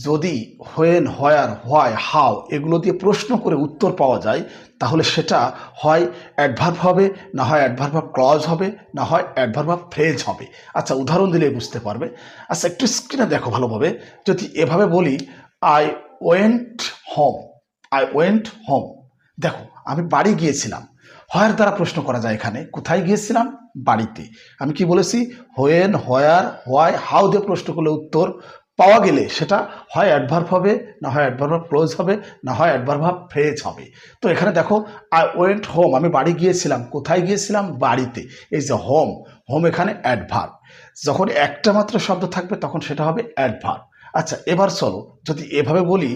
যদি when, where, why, how এগুলো দিয়ে প্রশ্ন করে উত্তর পাওয়া যায় তাহলে সেটা হয় অ্যাডভার্ব হবে, না হয় অ্যাডভার্ব অফ ক্লজ হবে, না হয় অ্যাডভার্ব অফ ফ্রেজ হবে। আচ্ছা উদাহরণ দিলে বুঝতে পারবে। আচ্ছা একটু স্ক্রিনে দেখো ভালোভাবে। যদি এভাবে বলি I went home, I went home, দেখো আমি বাড়ি গিয়েছিলাম। হোয়ার দ্বারা প্রশ্ন করা যায়, এখানে কোথায় গিয়েছিলাম, বাড়িতে। আমি কি বলেছি, হোয়েন, হোয়ার, হোয়াই, হাউ দিয়ে প্রশ্ন করলে উত্তর পাওয়া গেলে সেটা হয় অ্যাডভার্ব হবে, না হয় অ্যাডভার্ব অফ ক্লোজ হবে, না হয় অ্যাডভার্ব অফ ফ্রেজ হবে। তো এখানে দেখো আই ওয়েন্ট হোম, আমি বাড়ি গিয়েছিলাম। কোথায় গিয়েছিলাম, বাড়িতে। এই যে হোম, হোম এখানে অ্যাডভার্ব। যখন একটা মাত্র শব্দ থাকবে তখন সেটা হবে অ্যাডভার্ব। আচ্ছা এবার চলো যদি এভাবে বলি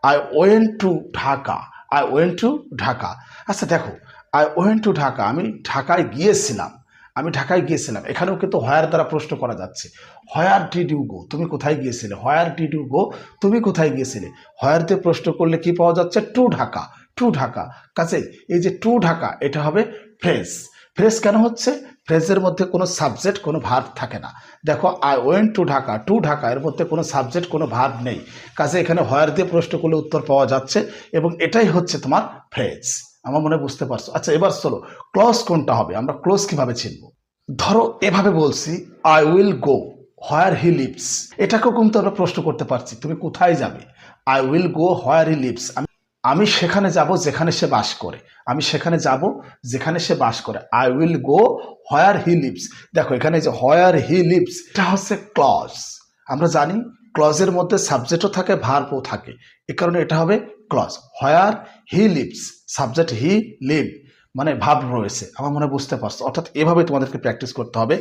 I went to Dhaka, I went to Dhaka. আচ্ছা দেখো আই ওয়েন্ট টু ঢাকা, আমি ঢাকায় গিয়েছিলাম, আমি ঢাকায় গিয়েছিলাম। এখানেও কিন্তু হোয়ার দ্বারা প্রশ্ন করা যাচ্ছে। হোয়ার ডিড ইউ গো, তুমি কোথায় গিয়েছিলে, হোয়ার ডিড ইউ গো, তুমি কোথায় গিয়েছিলে। হোয়ার দিয়ে প্রশ্ন করলে কি পাওয়া যাচ্ছে, টু ঢাকা, টু ঢাকা। কাজে এই যে টু ঢাকা এটা হবে ফ্রেজ। ফ্রেজ কেন হচ্ছে, ফ্রেজের মধ্যে কোনো সাবজেক্ট কোনো ভার্ব থাকে না। দেখো I went to Dhaka, to Dhaka এর মধ্যে কোনো সাবজেক্ট কোনো ভার্ব নেই। কাজে এখানে হোয়ার দিয়ে প্রশ্ন করলে উত্তর পাওয়া যাচ্ছে এবং এটাই হচ্ছে তোমার ফ্রেজ। আমার মনে বুঝতে পারছো। আচ্ছা এবার চলো ক্লজ কোনটা হবে, আমরা ক্লোজ কিভাবে চিনব। ধরো এভাবে বলছি I will go where he leaves, এটাকেও কিন্তু আমরা প্রশ্ন করতে পারছি, তুমি কোথায় যাবে। I will go where he leaves, আমি সেখানে যাব যেখানে সে বাস করে, আমি সেখানে যাব যেখানে সে বাস করে। I will go where he leaves. দেখো এখানে যে হোয়ার হি লিভস এটা হচ্ছে ক্লজ। আমরা জানি ক্লজের মধ্যে সাবজেক্টও থাকে ভার্বও থাকে, এ কারণে এটা হবে clause. Where he lives, subject he live মানে ভাব রয়েছে। আমার মনে বুঝতে পারছো। অর্থাৎ এভাবে তোমাদেরকে প্র্যাকটিস করতে হবে।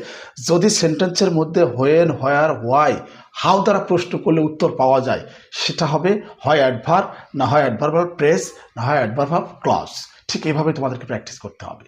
যদি সেন্টেন্সের মধ্যে হোয়েন, হোয়ার, হোয়াই, হাউ দ্বারা প্রশ্ন করলে উত্তর পাওয়া যায় সেটা হবে হয় অ্যাডভার্ব, না হয় অ্যাডভার্ব অফ ফ্রেজ, না হয় অ্যাডভার্ব অফ ক্লজ। ঠিক এইভাবে তোমাদেরকে প্র্যাকটিস করতে হবে।